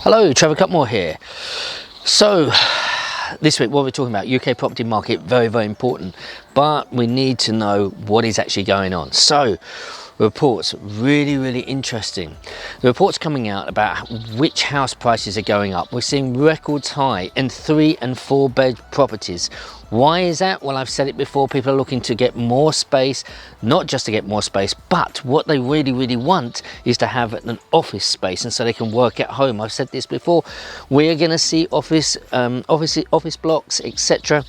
Hello, Trevor Cutmore here. So this week what we're talking about, UK property market, very important, but we need to know what is actually going on. So reports, really interesting. The reports coming out about which house prices are going up. We're seeing records high in 3 and 4 bed properties. Why is that? Well, I've said it before, people are looking to get more space, not just to get more space, but what they really want is to have an office space, and so they can work at home. I've said this before, we're going to see office blocks, etc.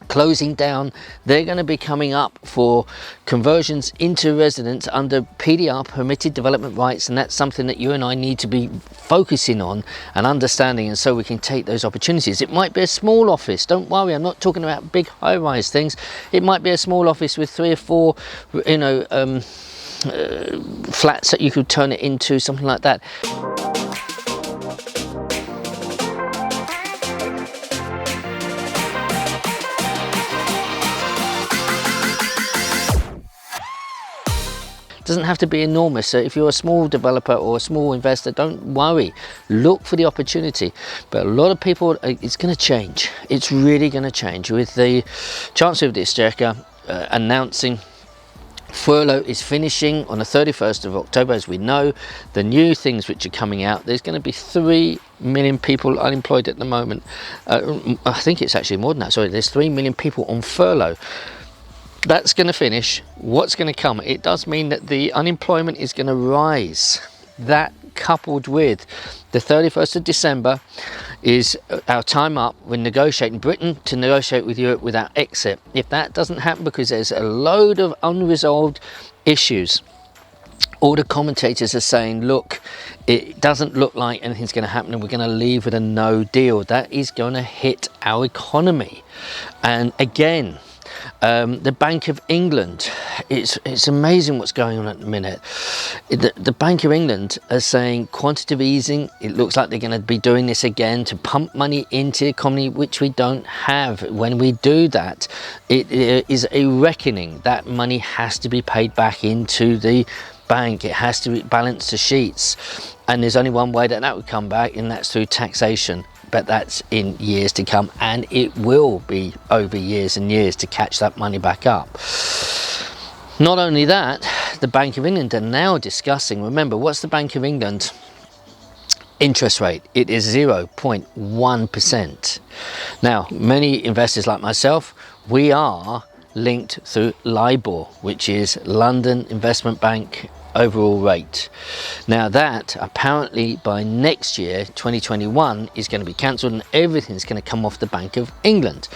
closing down. They're going to be coming up for conversions into residence under PDR, permitted development rights, and that's something that you and I need to be focusing on and understanding, and so we can take those opportunities. It might be a small office, don't worry, I'm not talking about big high-rise things. It might be a small office with 3 or 4 flats that you could turn it into, something like that. Doesn't have to be enormous. So if you're a small developer or a small investor, don't worry, look for the opportunity. But a lot of people, it's going to change. It's really going to change with the Chancellor of the Exchequer announcing furlough is finishing on the 31st of October. As we know, the new things which are coming out, there's going to be 3 million people unemployed at the moment. I think it's actually more than that. Sorry, there's 3 million people on furlough. That's going to finish. What's going to come? It does mean that the unemployment is going to rise. That coupled with the 31st of December is our time up. We're negotiating Britain to negotiate with Europe with our exit. If that doesn't happen, because there's a load of unresolved issues, all the commentators are saying, look, it doesn't look like anything's going to happen and we're going to leave with a no deal. That is going to hit our economy. And again, the Bank of England, it's amazing what's going on at the minute. The Bank of England are saying quantitative easing. It looks like they're going to be doing this again to pump money into the economy, which we don't have. When we do that, it is a reckoning. That money has to be paid back into the bank. It has to balance the sheets, and there's only one way that would come back, and that's through taxation. But that's in years to come, and it will be over years and years to catch that money back up. Not only that, the Bank of England are now discussing, remember, what's the Bank of England interest rate? It is 0.1%. Now, many investors like myself, we are linked through LIBOR, which is London Investment Bank overall rate. Now that apparently by next year, 2021, is going to be cancelled and everything's going to come off the Bank of England.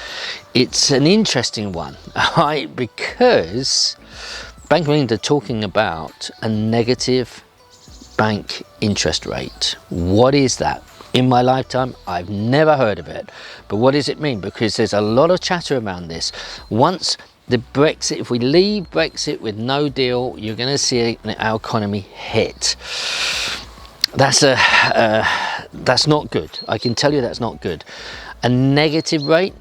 It's an interesting one, right? Because Bank of England are talking about a negative bank interest rate. What is that? In my lifetime, I've never heard of it. But what does it mean? Because there's a lot of chatter around this. Once the Brexit, if we leave Brexit with no deal, you're going to see our economy hit. That's not good. I can tell you that's not good. A negative rate.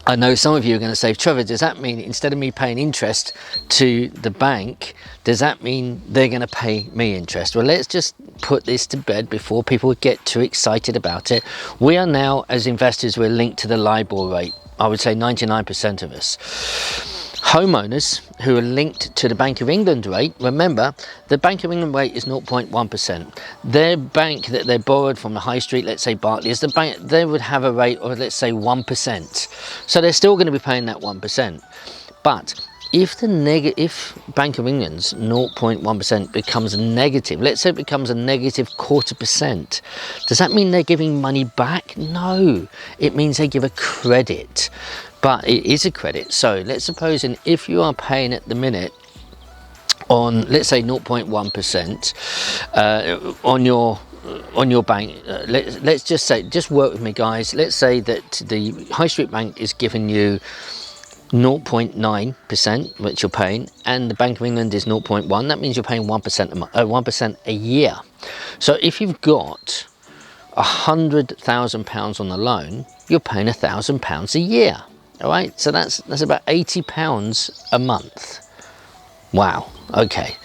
I know some of you are going to say, Trevor, does that mean instead of me paying interest to the bank, does that mean they're going to pay me interest? Well, let's just put this to bed before people get too excited about it. We are now, as investors, we're linked to the LIBOR rate. I would say 99% of us. Homeowners who are linked to the Bank of England rate, remember, the Bank of England rate is 0.1%. Their bank that they borrowed from the high street, let's say Barclays, the bank, they would have a rate of, let's say, 1%. So they're still going to be paying that 1%. But if Bank of England's 0.1% becomes negative, let's say it becomes a negative 0.25%, does that mean they're giving money back? No, it means they give a credit, but it is a credit. So let's suppose, if you are paying at the minute on, let's say, 0.1% on your bank, let's just say, just work with me guys, let's say that the high street bank is giving you 0.9%, which you're paying, and the Bank of England is 0.1. That means you're paying 1% a year. So if you've got £100,000 on the loan, you're paying £1,000 a year. All right, so that's about £80 a month. Wow. Okay.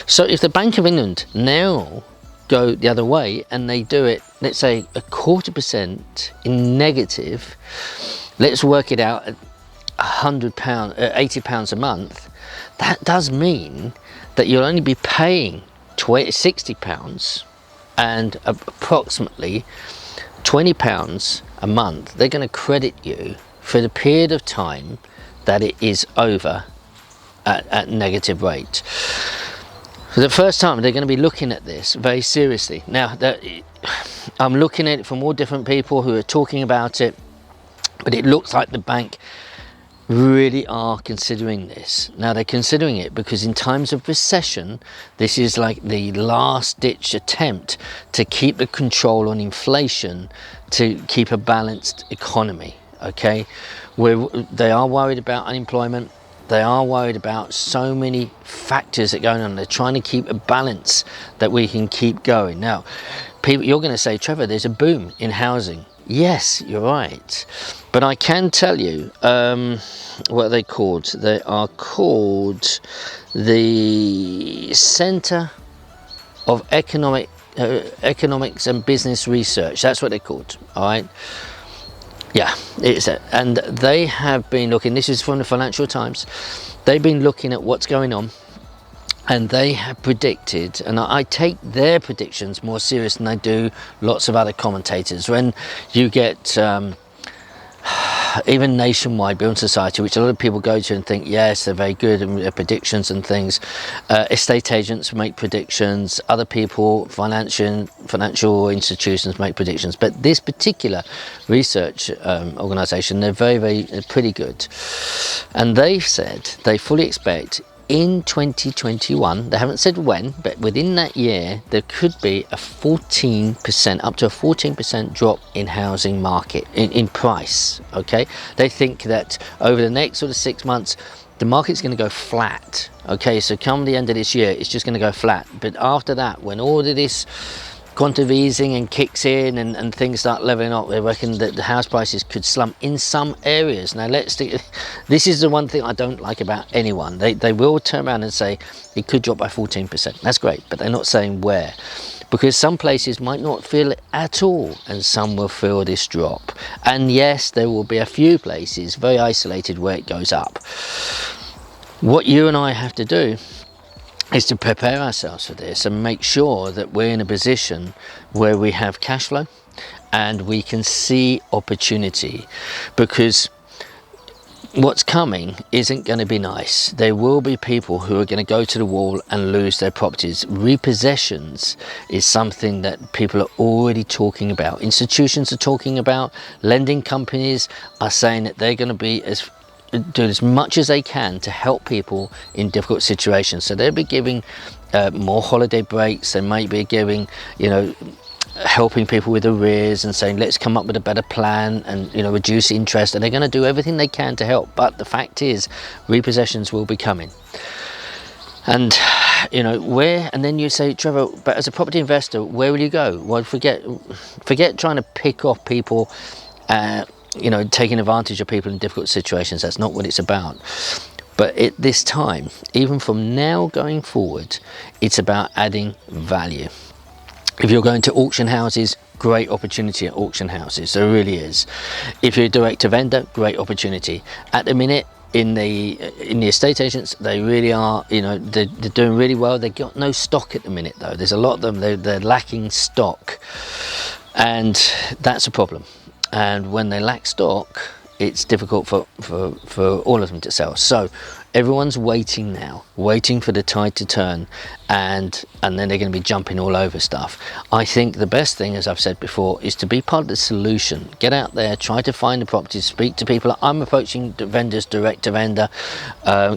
So if the Bank of England now go the other way and they do it, let's say 0.25% in negative, let's work it out at £100, £80 a month, that does mean that you'll only be paying £60 and approximately £20 a month they're going to credit you for the period of time that it is over at negative rate. For the first time they're going to be looking at this very seriously. Now I'm looking at it from all different people who are talking about it, but it looks like the bank really are considering this. Now they're considering it because in times of recession, this is like the last ditch attempt to keep the control on inflation, to keep a balanced economy. Okay, they are worried about unemployment, they are worried about so many factors that are going on. They're trying to keep a balance that we can keep going. Now people, you're going to say, Trevor, there's a boom in housing. Yes, you're right, but I can tell you what are they called? They are called the Centre of Economics and Business Research. That's what they're called. All right. Yeah, it's it. And they have been looking. This is from the Financial Times. They've been looking at what's going on. And they have predicted, and I take their predictions more serious than I do lots of other commentators. When you get even Nationwide Building Society, which a lot of people go to and think, yes, they're very good in their predictions and things. Estate agents make predictions, other people, financial institutions make predictions. But this particular research organisation, they're they're pretty good. And they've said they fully expect in 2021, they haven't said when, but within that year, there could be a 14%, up to a 14% drop in housing market, in price, okay? They think that over the next sort of 6 months, the market's going to go flat, okay? So come the end of this year, it's just going to go flat. But after that, when all of this quantitative easing and kicks in and things start leveling up, they reckon that the house prices could slump in some areas. Now this is the one thing I don't like about anyone. They will turn around and say it could drop by 14%. That's great, but they're not saying where, because some places might not feel it at all and some will feel this drop. And yes, there will be a few places very isolated where it goes up. What you and I have to do is to prepare ourselves for this and make sure that we're in a position where we have cash flow and we can see opportunity, because what's coming isn't going to be nice. There will be people who are going to go to the wall and lose their properties. Repossessions is something that people are already talking about. Institutions are talking about. Lending companies are saying that they're going to be do as much as they can to help people in difficult situations. So they'll be giving more holiday breaks. They might be giving, helping people with arrears and saying, let's come up with a better plan and, reduce interest. And they're going to do everything they can to help. But the fact is, repossessions will be coming. And, and then you say, Trevor, but as a property investor, where will you go? Well, forget trying to pick off people, taking advantage of people in difficult situations. That's not what it's about. But at this time, even from now going forward, it's about adding value. If you're going to auction houses, great opportunity at auction houses. There really is. If you're direct to vendor, great opportunity. At the minute, in the estate agents, they really are, they're doing really well. They've got no stock at the minute, though. There's a lot of them, they're lacking stock. And that's a problem. And when they lack stock, it's difficult for all of them to sell. So everyone's waiting now, waiting for the tide to turn, and then they're going to be jumping all over stuff. I think the best thing, as I've said before, is to be part of the solution. Get out there, try to find the properties, speak to people. I'm approaching the vendors direct to vendor,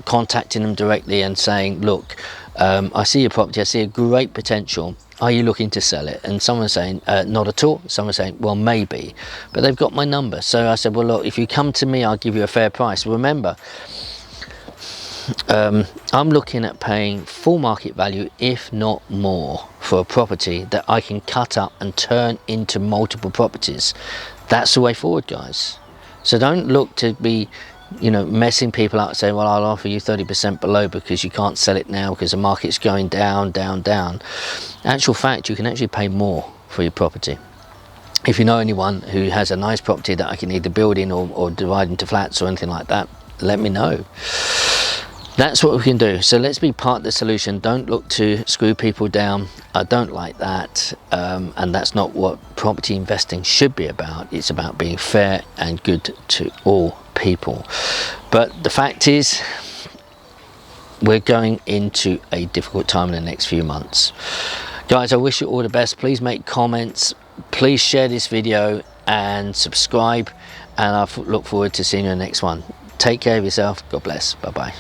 contacting them directly and saying, look, I see your property, I see a great potential. Are you looking to sell it? And someone's saying, not at all. Someone's saying, well, maybe. But they've got my number. So I said, well, look, if you come to me, I'll give you a fair price. Remember, I'm looking at paying full market value, if not more, for a property that I can cut up and turn into multiple properties. That's the way forward, guys. So don't look to be you know, messing people up, saying, well, I'll offer you 30% below because you can't sell it now because the market's going down, down, down. Actual fact, you can actually pay more for your property. If you know anyone who has a nice property that I can either build in or divide into flats or anything like that, let me know. That's what we can do. So let's be part of the solution. Don't look to screw people down. I don't like that, and that's not what property investing should be about. It's about being fair and good to all people. But the fact is, we're going into a difficult time in the next few months. Guys, I wish you all the best. Please make comments, please share this video and subscribe, and I look forward to seeing you in the next one. Take care of yourself. God bless. Bye bye.